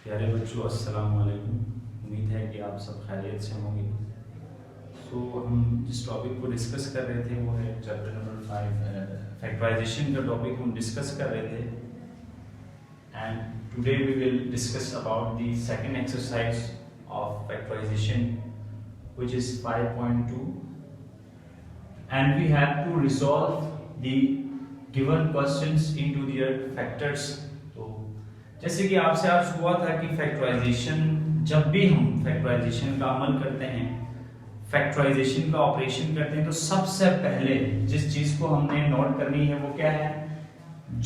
प्यारे बच्चों, अस्सलाम वालेकुम। उम्मीद है कि आप सब खैरियत से होंगे। हम जिस टॉपिक को डिस्कस कर रहे थे वो है चैप्टर नंबर 5, फैक्टराइजेशन का टॉपिक हम डिस्कस कर रहे थे। And today we will discuss about the second exercise of factorisation which is 5.2 and we have to resolve the given questions into their factors। तो जैसे कि आपसे आज हुआ था कि फैक्टराइजेशन, जब भी हम फैक्टराइजेशन का अमल करते हैं, फैक्टराइजेशन का ऑपरेशन करते हैं, तो सबसे पहले जिस चीज को हमने नोट करनी है वो क्या है,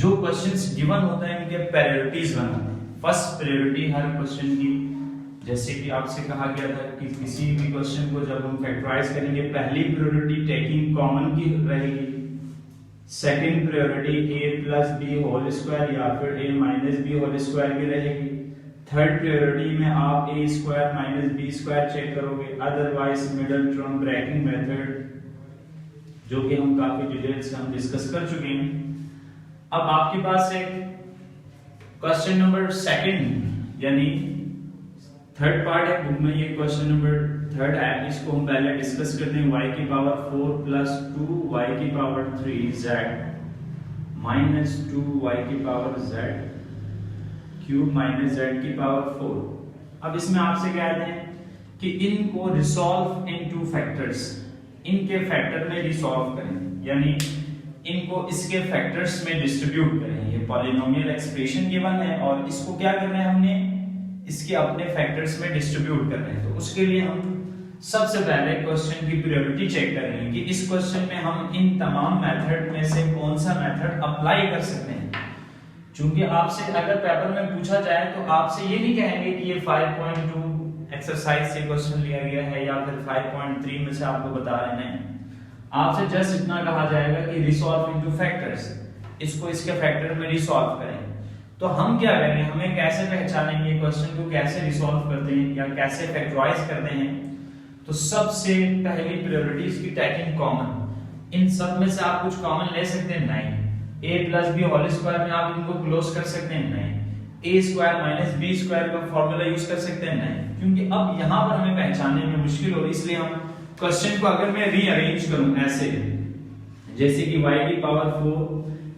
जो क्वेश्चंस गिवन होते हैं उनके प्रायोरिटीज बनाते हैं। फर्स्ट प्रायोरिटी हर क्वेश्चन की, जैसे कि आपसे कहा गया था कि किसी भी क्वेश्चन को जब हम फैक्टराइज करेंगे, पहली प्रायोरिटी टेकिंग कॉमन की रहेगी, second priority a plus B whole square या फिर a minus B whole square की रहेगी, थर्ड प्रायोरिटी में आप a square minus B square check करोगे, otherwise middle term bracketing method जो कि हम काफी डिटेल्स से हम डिस्कस कर चुके हैं। अब आपके पास एक क्वेश्चन नंबर सेकंड यानी थर्ड पार्ट है बुक में, ये क्वेश्चन नंबर थर्ड है, इसको हम पहले डिस्कस करते हैं। y की पावर 4 प्लस 2 y की पावर 3 z माइनस 2 y की power z cube minus z की पावर 4। अब इसमें आपसे कहते हैं कि इनको रिसॉल्व इनटू फैक्टर्स, इनके फैक्टर में रिसॉल्व करें, यानी इनको इसके फैक्टर्स में डिस्ट्रीब्यूट करें। ये पॉलिनोमियल एक्सप्रेशन गिवन है और इसको क्या करना है, हमने इसके अपने फैक्टर्स में डिस्ट्रीब्यूट करना है। तो उसके लिए हम सबसे पहले क्वेश्चन की प्रायोरिटी चेक करेंगे कि इस क्वेश्चन में हम इन तमाम मेथड में से कौन सा मेथड अप्लाई कर सकते हैं। क्योंकि आपसे अगर पेपर में पूछा जाए तो आपसे ये नहीं कहेंगे कि ये 5.2 एक्सरसाइज से क्वेश्चन लिया गया है या फिर 5.3 में से आपको बता रहे हैं। आपसे जस्ट इतना कहा जाएगा कि रिसॉल्व इनटू फैक्टर्स, इसको इसके फैक्टर में रिसॉल्व करें। तो हम क्या करेंगे, हमें कैसे पहचानेंगे क्वेश्चन को कैसे रिसॉल्व करते हैं या कैसे फैक्टराइज करते हैं। तो सबसे पहली प्रायोरिटी इसकी टेकिंग कॉमन। इन सब में से आप कुछ कॉमन ले सकते हैं? नहीं। a plus B whole square में आप इनको क्लोज कर सकते हैं? नहीं। a square minus B square का फॉर्मूला यूज कर सकते हैं? नहीं। क्योंकि अब यहां पर हमें पहचानने में मुश्किल हो रही, इसलिए हम क्वेश्चन को अगर मैं रीअरेंज करूं ऐसे, जैसे कि y की पावर 4,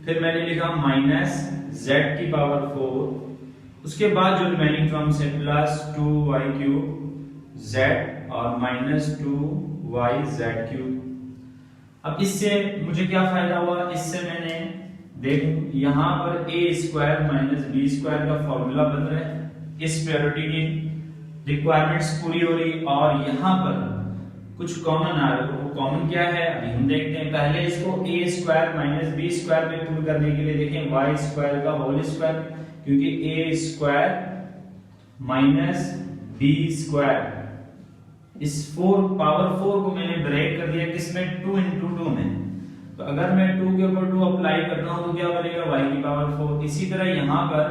फिर मैंने लिखा माइनस z की पावर 4, उसके बाद जो रिमेनिंग टर्म्स है प्लस 2y क्यूब z और माइनस 2y z क्यूब। अब इससे मुझे क्या फायदा हुआ, इससे मैंने देखो यहां पर a square minus B square का फॉर्मूला बन रहा है, इस प्रायोरिटी की रिक्वायरमेंट्स पूरी हो रही, और यहां पर कुछ कॉमन आ रहा है। वो कॉमन क्या है अभी हम देखते हैं। पहले इसको a square minus B square में पुट करने के लिए देखें y स्क्वायर का होल स्क्वायर, क्योंकि a square minus B square, इस 4 पावर 4 को मैंने ब्रेक कर दिया किसमें, 2 into 2 में। तो अगर मैं 2 के ऊपर 2 अप्लाई करता हूं तो क्या बनेगा, y की पावर 4। इसी तरह यहां पर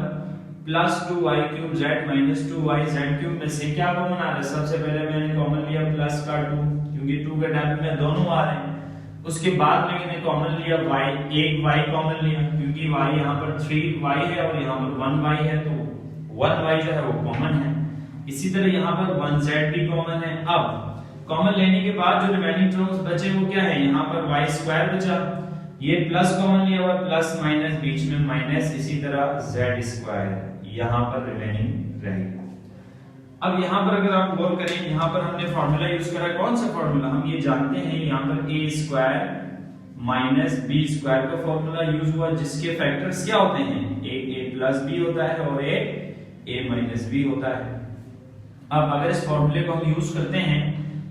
plus 2y cube z minus 2y z cube में से क्या कॉमन आ रहा है, सबसे पहले मैंने कॉमन लिया प्लस का 2, क्योंकि 2 के टाइम में दोनों आ रहे हैं। उसके बाद में मैंने कॉमन लिया y, एक y कॉमन लिया, क्योंकि y यहां पर 3y है और यहां पर 1y है, तो 1y जो है वो कॉमन है। इसी तरह यहां पर 1z भी कॉमन है। अब कॉमन लेने के बाद जो रिमेनिंग टर्म्स बचे वो क्या है, यहां पर y स्क्वायर बचा, ये प्लस कॉमन लिया हुआ, प्लस माइनस बीच में माइनस, इसी तरह z स्क्वायर यहां पर रिमेनिंग रहेगा। अब यहां पर अगर आप गौर करें, यहां पर हमने फार्मूला यूज करा, कौन सा फार्मूला, हम ये जानते हैं यहां पर a square minus B square का फार्मूला यूज हुआ, जिसके फैक्टर्स क्या होते हैं, एक a प्लस बी होता है और एक a माइनस बी होता है। अब अगर इस फार्मूले को हम यूज करते हैं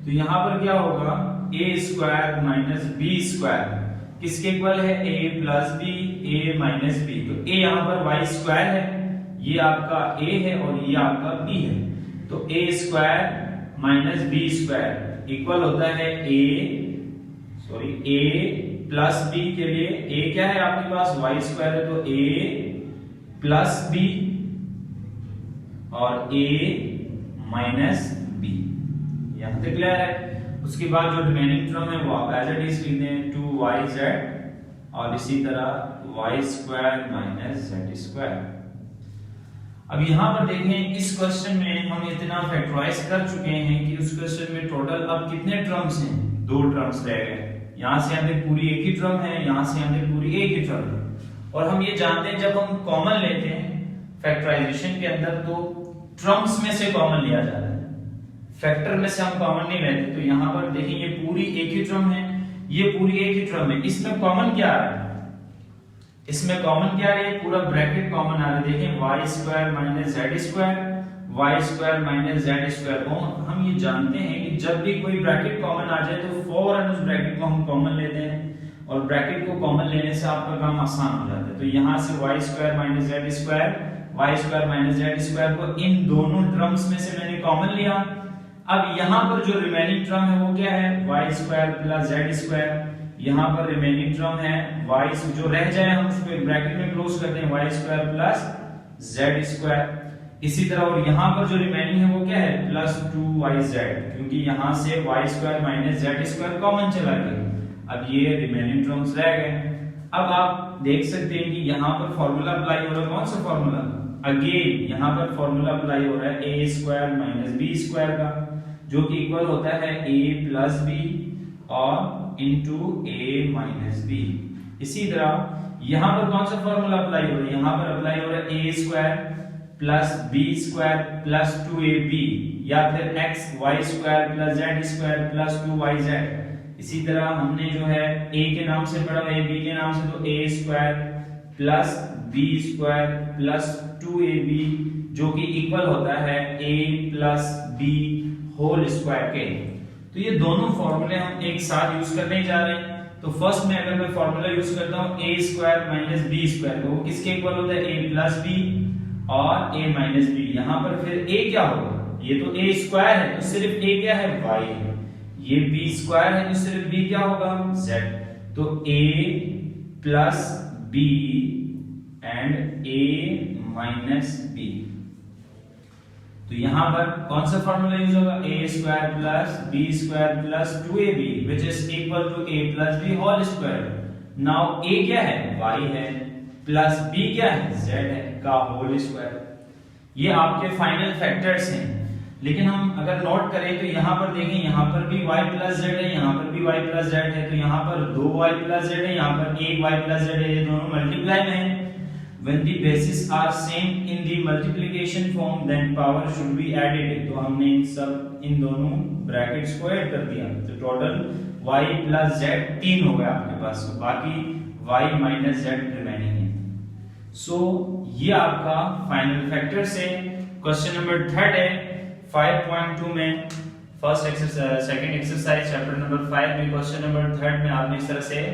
तो यहां पर क्या होगा, a square minus B square किसके इक्वल है, a plus B a minus B. तो a यहां पर y स्क्वायर है, ये आपका a है और ये आपका b है, तो a square minus B square equal होता है a प्लस b के लिए a क्या है आपके पास, y स्क्वायर है, तो a प्लस b और a माइनस b, यहां तक क्लियर है। उसके बाद जो रिमेनिंग टर्म है वो आप एज इट इज लिख दें 2yz और इसी तरह y square minus z square. अब यहाँ पर देखें इस क्वेश्चन में हम इतना फैक्टराइज कर चुके हैं कि उस क्वेश्चन में टोटल अब कितने टर्म्स हैं, 2 टर्म्स रह गए। यहाँ से यहाँ तक पूरी एक ही टर्म है, यहाँ से यहाँ तक पूरी एक ही टर्म है। और हम ये जानते हैं जब हम कॉमन लेते हैं फैक्टराइजेशन के अंदर तो टर्म्स में से कॉमन लिया जाता है, फैक्टर में से हम कॉमन नहीं लेते। तो यहाँ पर देखिए ये पूरी एक ही टर्म है, ये पूरी एक ही टर्म है, इसमें कॉमन क्या आ रहा है, इसमें कॉमन क्या आ रही है, पूरा ब्रैकेट कॉमन आ रहा है। देखें y square minus z square, y square minus z square. हम ये जानते हैं कि जब भी कोई ब्रैकेट कॉमन आ जाए तो फौरन उस ब्रैकेट को हम कॉमन लेते हैं और ब्रैकेट को कॉमन लेने से आपका काम आसान हो जाता है। तो यहाँ से y square minus z square, y square minus z square को इन दोनों टर्म्स में से मैंने कॉमन लिया। अब यहाँ पर जो रिमेनिंग टर्म है वो क्या है, y square plus z square. यहाँ पर रिमेनिंग टर्म है y, जो रह जाए हम उसको एक ब्रैकेट में क्लोज करते हैं, y square plus z square. इसी तरह और यहाँ पर जो रिमेनिंग है वो क्या है, प्लस 2yz, क्योंकि यहाँ से y square minus z square common चला गया। अब ये रिमेनिंग टर्म्स रह गए। अब आप देख सकते हैं कि यहाँ पर फॉर्मूला अप्लाई हो रहा है, कौन सा फॉर्मूला, अगेन यहाँ पर फॉर्मूला अप्लाई हो रहा है a square minus b square का, जो कि इक्वल होता है a प्लस b और इंटू a माइनस b। इसी तरह यहाँ पर कौन सा फॉर्मूला अप्लाई हो रहा है, यहाँ पर अप्लाई हो रहा है a square plus b square plus 2ab, या फिर x y square plus z square plus 2yz। इसी तरह हमने जो है a के नाम से पढ़ा है, b के नाम से, तो a square plus b square plus 2ab, जो कि इक्वल होता है a plus b whole square के। तो ये दोनों फॉर्मूले हम एक साथ यूज करने जा रहे हैं। तो फर्स्ट में अगर मैं फॉर्मूला यूज करता हूं a square minus b square, वो किसके इक्वल होता है, a प्लस b और a माइनस b। यहां पर फिर a क्या होगा, ये तो a स्क्वायर है तो सिर्फ a क्या है, y है। ये b स्क्वायर है तो सिर्फ b क्या होगा, z। तो a plus b and a minus b। तो यहां पर कौन सा फॉर्मूला यूज होगा, a square plus b square plus 2ab which is equal to a plus b whole square. Now a क्या है, y है, प्लस b क्या है, z है का होल स्क्वायर। ये आपके फाइनल फैक्टर्स हैं। लेकिन हम अगर नोट करें तो यहां पर देखें, यहां पर भी y प्लस z है, यहां पर भी y प्लस z है, तो यहां पर 2y प्लस z है, यहां पर 1y प्लस z है, ये दोनों मल्टीप्लाई में हैं। When the bases are same in the multiplication form, then power should be added। तो हमने इन दोनों ब्रैकेट्स को ऐड कर दिया, तो टोटल y प्लस z 3 हो गया आपके पास, बाकी y माइनस z रिमेनिंग है। सो ये आपका फाइनल फैक्टर से क्वेश्चन नंबर 3 है 5.2 में, first exercise, second exercise chapter number 5 में क्वेश्चन नंबर 3 में आपने इस तरह से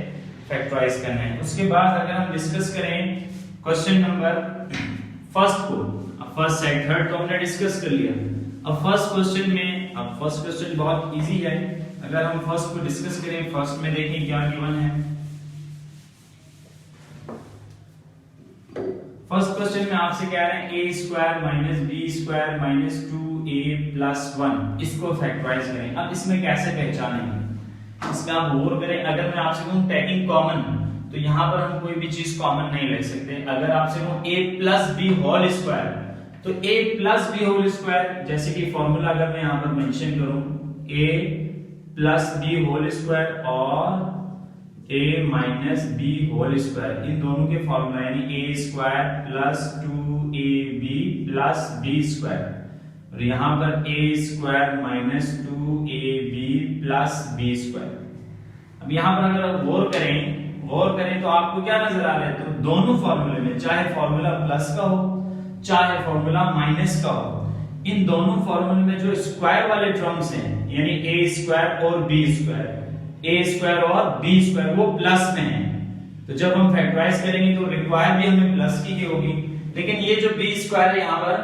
फैक्टराइज करना है। उसके बाद अगर हम डिस्कस करें क्वेश्चन नंबर फर्स्ट को, फर्स्ट सेकंड थर्ड तो हमने डिस्कस कर लिया। अब फर्स्ट क्वेश्चन में, अब फर्स्ट क्वेश्चन बहुत इजी है। अगर हम फर्स्ट को डिस्कस करें, फर्स्ट में देखें क्या गिवन है। फर्स्ट क्वेश्चन में आपसे कह रहे हैं a square minus b square minus 2a plus 1, इसको फैक्टराइज करें। अब इसमें कैसे पहचानेंगे, इसका आप गौर करें। अगर मैं आपसे कहूं टेकिंग कॉमन, तो यहां पर हम कोई भी चीज कॉमन नहीं ले सकते। अगर आपसे कहूं a plus b whole square, तो a plus b whole square, जैसे कि फॉर्मूला अगर मैं यहां पर मेंशन करूं a plus b whole square और a minus b whole square, इन दोनों के फॉर्मूला यानी a square plus 2ab plus b square, और यहां पर a square minus 2ab plus b square. अब यहां पर अगर आप गौर करें तो आपको क्या नजर आ रहा है, तो दोनों फॉर्मूले में, चाहे फॉर्मूला प्लस का हो चाहे फॉर्मूला माइनस का हो, इन दोनों फॉर्मूले में जो स्क्वायर वाले टर्म्स हैं यानी a स्क्वायर और b स्क्वायर, a स्क्वायर और b स्क्वायर, वो प्लस में है। तो जब हम फैक्टराइज करेंगे तो रिक्वायर भी हमें प्लस की होगी। लेकिन ये जो b स्क्वायर है यहाँ पर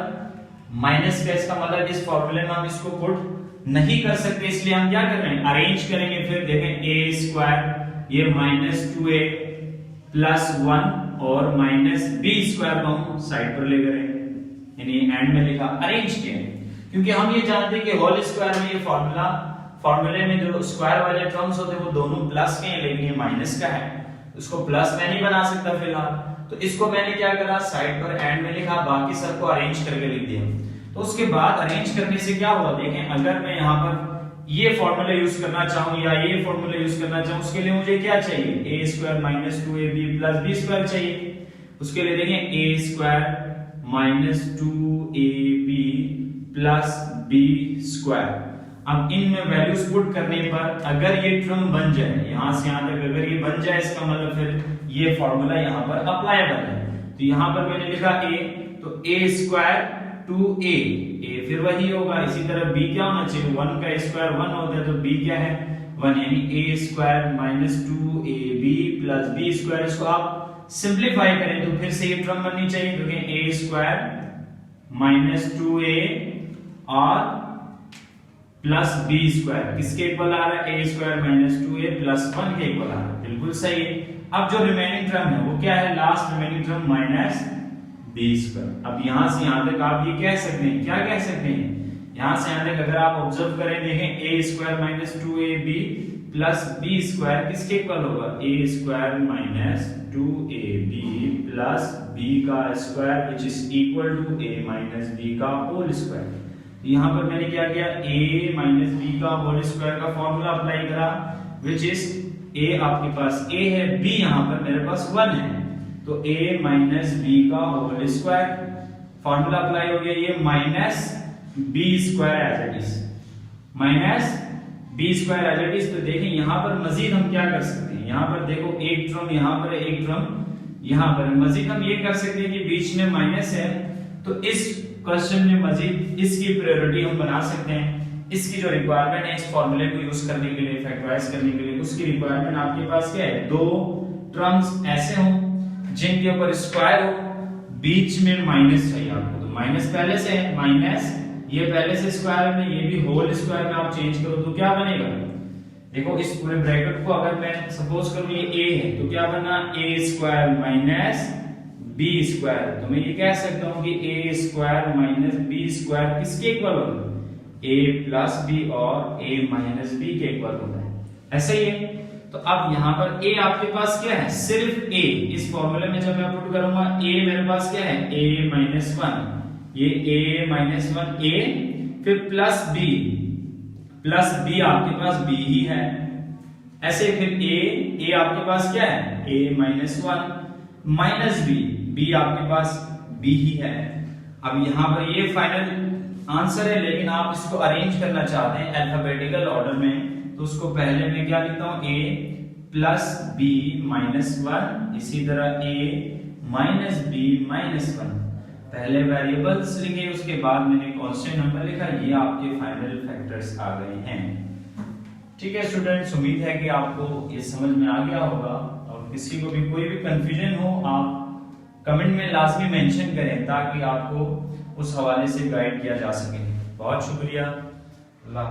माइनस का, इसका मतलब इस फॉर्मूले में हम इसको पुट नहीं कर सकते, इसलिए हम क्या कर रहे हैं, अरेंज करेंगे। फिर देखें a स्क्वायर, ये माइनस 2a प्लस 1 और माइनस b स्क्वायर को हम साइड पर ले गए, यानी एंड में लिखा, अरेंज किया। क्योंकि हम ये जानते हैं कि होल स्क्वायर में ये फॉर्मूले में जो स्क्वायर वाले टर्म्स होते हैं वो दोनों प्लस के हैं, लेकिन ये माइनस का है, उसको प्लस में नहीं बना सकता फिलहाल। तो इसको मैंने क्या करा, साइड पर एंड में लिखा, बाकी सबको अरेंज करके लिख दिया। तो उसके बाद अरेंज करने से क्या हुआ, देखें अगर मैं यहाँ पर ये फॉर्मूला यूज करना चाहूं या ये फॉर्मूला यूज करना चाहूं, उसके लिए मुझे क्या चाहिए, a square minus 2ab plus b square चाहिए। उसके लिए देखें a square minus 2ab plus b square. अब इनमें वैल्यूज पुट करने पर अगर ये टर्म बन जाए, यहां से यहां तक अगर ये बन जाए, इसका मतलब फिर ये फॉर्मूला यहां पर अप्लाइबल है। तो यहां पर मैंने लिखा a, तो a स्क्वायर 2a, a फिर वही होगा। इसी तरह b क्या होना चाहिए, 1 का स्क्वायर 1 होता है, तो b क्या है 1, यानी a square minus 2ab plus b square. इसको आप सिंप्लीफाई करें तो फिर से ये टर्म बननी चाहिए, क्योंकि a स्क्वायर माइनस 2a और प्लस b स्क्वायर किसके इक्वल आ रहा है, a square minus 2a plus 1 के इक्वल आ रहा है, बिल्कुल सही है। अब जो रिमेनिंग टर्म है वो क्या है, last remaining term minus b square. अब यहां से यहां तक आप ये कह सकते हैं, क्या कह सकते हैं, यहां से यहां तक अगर आप ऑब्जर्व करें, देखें a square minus 2ab plus b square किसके इक्वल होगा, a square minus 2ab plus b का square which is equal to a minus b का होल स्क्वायर। यहां पर मैंने क्या किया, a माइनस b का होल स्क्वायर का फॉर्मूला अप्लाई करा, विच इज a आपके पास a है, b यहां पर मेरे पास 1 है, तो a माइनस b का होल स्क्वायर फॉर्मूला अप्लाई हो गया। ये minus b square as it is, minus b square as it is. तो देखें यहां पर मजीद हम क्या कर सकते हैं, यहां पर देखो एक टर्म यहां पर है, एक टर्म यहां पर है, मजीद हम ये कर सकते हैं कि बीच में माइनस है, तो इस क्वेश्चन में मजीद इसकी प्रायोरिटी हम बना सकते हैं। इसकी जो रिक्वायरमेंट है इस फॉर्मूले को यूज करने के लिए, फैक्टराइज करने के लिए, उसकी रिक्वायरमेंट आपके पास क्या है, दो टर्म्स ऐसे हों जिनके ऊपर स्क्वायर हो, बीच में माइनस चाहिए आपको। तो माइनस पहले से है, माइनस ये पहले से स्क्वायर में, ये भी होल स्क्वायर में आप चेंज करो तो क्या बनेगा, देखो इस पूरे ब्रैकेट को अगर मैं सपोज करूं ये a है, तो क्या बना, a square minus b square. तो मैं ये कह सकता हूं कि a square minus b square किसके इक्वल होगा, a प्लस b और a माइनस b के इक्वल होता है, ऐसे ही है। तो अब यहाँ पर a आपके पास क्या है, सिर्फ a, इस फॉर्मूले में जब मैं पुट करूंगा a मेरे पास क्या है, a माइनस 1, ये a माइनस 1 a, फिर प्लस b आपके पास b ही है, ऐसे फिर a आपके पास क्या है, a माइनस 1 माइनस b आपके पास b ही है। अब यहाँ पर ये फाइनल आंसर है, लेकिन आप इसको अरेंज करना चाहते हैं अल्फाबेटिकल ऑर्डर में, तो उसको पहले मैं क्या लिखता हूं, a प्लस b माइनस 1, इसी तरह a माइनस b माइनस 1, पहले वेरिएबल्स लिखे, उसके बाद मैंने कांस्टेंट नंबर लिखा, ये आपके फाइनल फैक्टर्स आ गए हैं। ठीक है स्टूडेंट्स, उम्मीद है कि आपको ये समझ में आ गया होगा, और किसी को भी कोई भी कंफ्यूजन हो आप कमेंट में लाजमी मेंशन करें, ताकि आपको उस हवाले से गाइड किया जा सके। बहुत शुक्रिया, अल्लाह।